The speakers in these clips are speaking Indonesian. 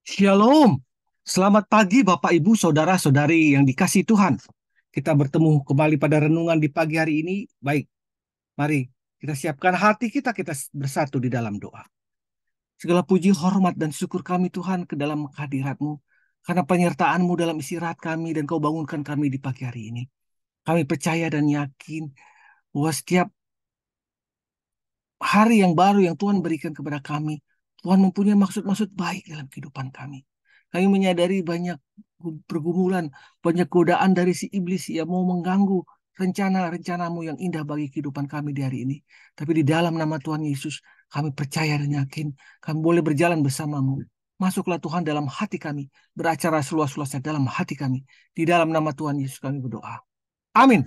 Shalom. Selamat pagi Bapak Ibu Saudara-saudari yang dikasihi Tuhan. Kita bertemu kembali pada renungan di pagi hari ini. Baik, mari kita siapkan hati kita, kita bersatu di dalam doa. Segala puji, hormat, dan syukur kami Tuhan ke dalam hadirat-Mu. Karena penyertaan-Mu dalam istirahat kami dan Kau bangunkan kami di pagi hari ini. Kami percaya dan yakin bahwa setiap hari yang baru yang Tuhan berikan kepada kami, Tuhan mempunyai maksud-maksud baik dalam kehidupan kami. Kami menyadari banyak pergumulan, banyak godaan dari si iblis yang mau mengganggu rencana-rencanamu yang indah bagi kehidupan kami di hari ini. Tapi di dalam nama Tuhan Yesus, kami percaya dan yakin kami boleh berjalan bersamamu. Masuklah Tuhan dalam hati kami, beracara seluas-luasnya dalam hati kami. Di dalam nama Tuhan Yesus kami berdoa. Amin.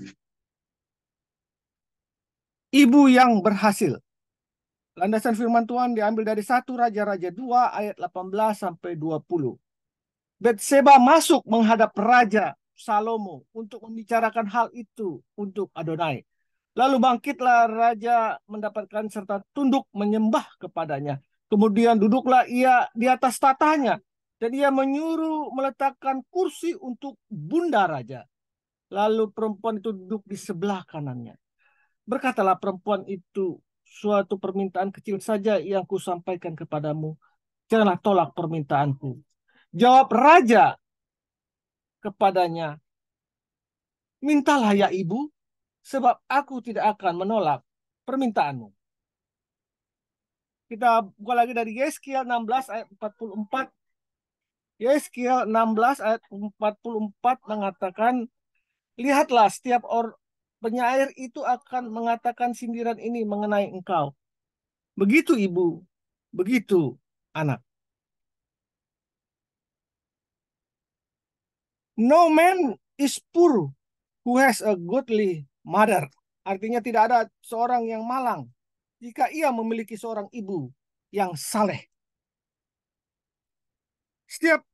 Ibu yang berhasil. Landasan firman Tuhan diambil dari 1 Raja-Raja 2 ayat 18 sampai 20. Betseba masuk menghadap Raja Salomo untuk membicarakan hal itu untuk Adonai. Lalu bangkitlah Raja mendapatkan serta tunduk menyembah kepadanya. Kemudian duduklah ia di atas tatanya. Dan ia menyuruh meletakkan kursi untuk bunda Raja. Lalu perempuan itu duduk di sebelah kanannya. Berkatalah perempuan itu, suatu permintaan kecil saja yang kusampaikan kepadamu. Janganlah tolak permintaanku. Jawab raja kepadanya, mintalah ya ibu, sebab aku tidak akan menolak permintaanmu. Kita buka lagi dari Yeskiel 16 ayat 44. Yeskiel 16 ayat 44 mengatakan, lihatlah setiap penyair itu akan mengatakan sindiran ini mengenai engkau. Begitu ibu, begitu anak. No man is poor who has a godly mother. Artinya tidak ada seorang yang malang jika ia memiliki seorang ibu yang saleh. Setiap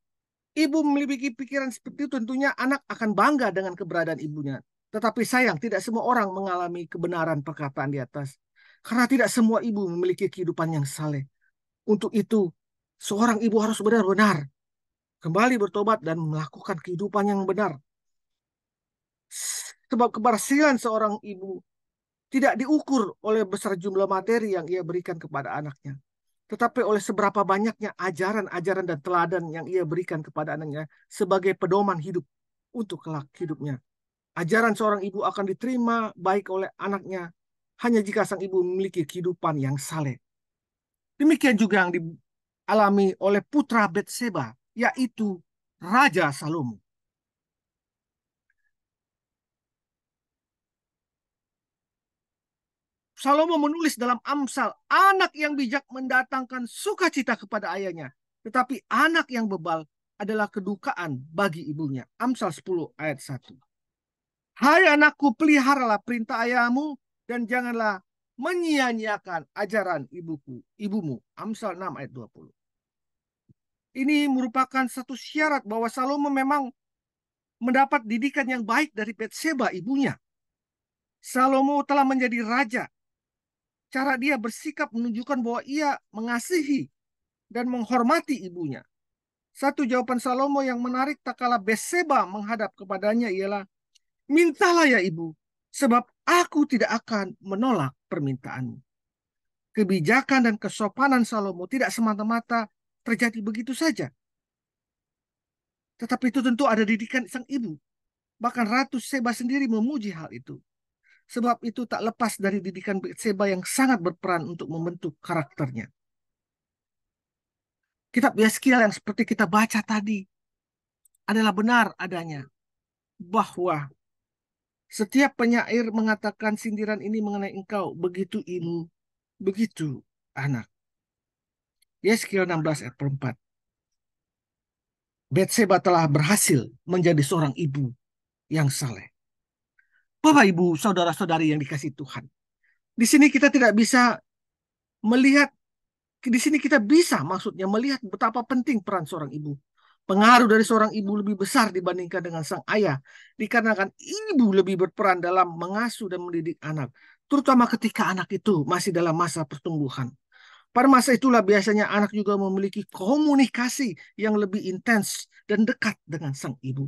ibu memiliki pikiran seperti itu, tentunya anak akan bangga dengan keberadaan ibunya. Tetapi sayang, tidak semua orang mengalami kebenaran perkataan di atas. Karena tidak semua ibu memiliki kehidupan yang saleh. Untuk itu, seorang ibu harus benar-benar kembali bertobat dan melakukan kehidupan yang benar. Sebab keberhasilan seorang ibu tidak diukur oleh besar jumlah materi yang ia berikan kepada anaknya, tetapi oleh seberapa banyaknya ajaran-ajaran dan teladan yang ia berikan kepada anaknya sebagai pedoman hidup untuk kelak hidupnya. Ajaran seorang ibu akan diterima baik oleh anaknya hanya jika sang ibu memiliki kehidupan yang saleh. Demikian juga yang dialami oleh putra Betseba, yaitu Raja Salomo. Salomo menulis dalam Amsal, anak yang bijak mendatangkan sukacita kepada ayahnya, tetapi anak yang bebal adalah kedukaan bagi ibunya. Amsal 10 ayat 1. Hai anakku, peliharalah perintah ayahmu dan janganlah menyia-nyiakan ajaran ibumu. Amsal 6 ayat 20. Ini merupakan satu syarat bahwa Salomo memang mendapat didikan yang baik dari Betseba ibunya. Salomo telah menjadi raja. Cara dia bersikap menunjukkan bahwa ia mengasihi dan menghormati ibunya. Satu jawaban Salomo yang menarik tak kala Betseba menghadap kepadanya ialah, mintalah ya ibu, sebab aku tidak akan menolak permintaanmu. Kebijakan dan kesopanan Salomo tidak semata-mata terjadi begitu saja. Tetapi itu tentu ada didikan sang ibu. Bahkan Ratu Seba sendiri memuji hal itu. Sebab itu tak lepas dari didikan Seba yang sangat berperan untuk membentuk karakternya. Kitab Yeskiel yang seperti kita baca tadi adalah benar adanya. Bahwa setiap penyair mengatakan sindiran ini mengenai engkau. Begitu ibu, begitu anak. Yeskiel 16 ayat 4. Betseba telah berhasil menjadi seorang ibu yang saleh. Bapak, Ibu, saudara-saudari yang dikasihi Tuhan. Di sini kita tidak bisa melihat, di sini kita bisa maksudnya melihat betapa penting peran seorang ibu. Pengaruh dari seorang ibu lebih besar dibandingkan dengan sang ayah. Dikarenakan ibu lebih berperan dalam mengasuh dan mendidik anak. Terutama ketika anak itu masih dalam masa pertumbuhan. Pada masa itulah biasanya anak juga memiliki komunikasi yang lebih intens dan dekat dengan sang ibu.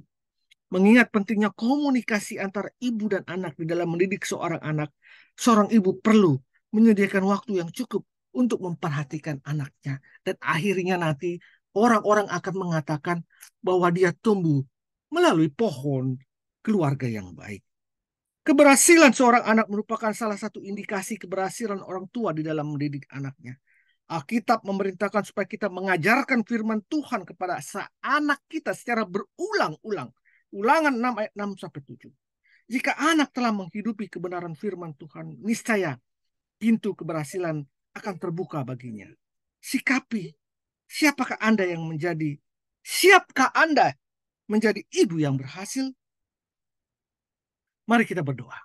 Mengingat pentingnya komunikasi antara ibu dan anak di dalam mendidik seorang anak, seorang ibu perlu menyediakan waktu yang cukup untuk memperhatikan anaknya. Dan akhirnya nanti orang-orang akan mengatakan bahwa dia tumbuh melalui pohon keluarga yang baik. Keberhasilan seorang anak merupakan salah satu indikasi keberhasilan orang tua di dalam mendidik anaknya. Alkitab memerintahkan supaya kita mengajarkan firman Tuhan kepada anak kita secara berulang-ulang. Ulangan 6 ayat 6 sampai 7. Jika anak telah menghidupi kebenaran firman Tuhan, niscaya pintu keberhasilan akan terbuka baginya. Sikapi, siapkah Anda menjadi ibu yang berhasil? Mari kita berdoa.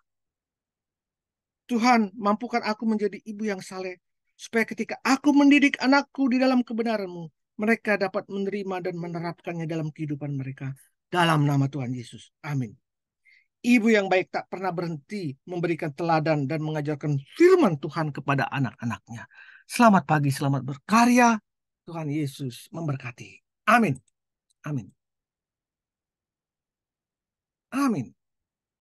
Tuhan, mampukan aku menjadi ibu yang saleh, supaya ketika aku mendidik anakku di dalam kebenaran-Mu, mereka dapat menerima dan menerapkannya dalam kehidupan mereka. Dalam nama Tuhan Yesus. Amin. Ibu yang baik tak pernah berhenti memberikan teladan dan mengajarkan firman Tuhan kepada anak-anaknya. Selamat pagi, selamat berkarya. Tuhan Yesus memberkati. Amin. Amin. Amin.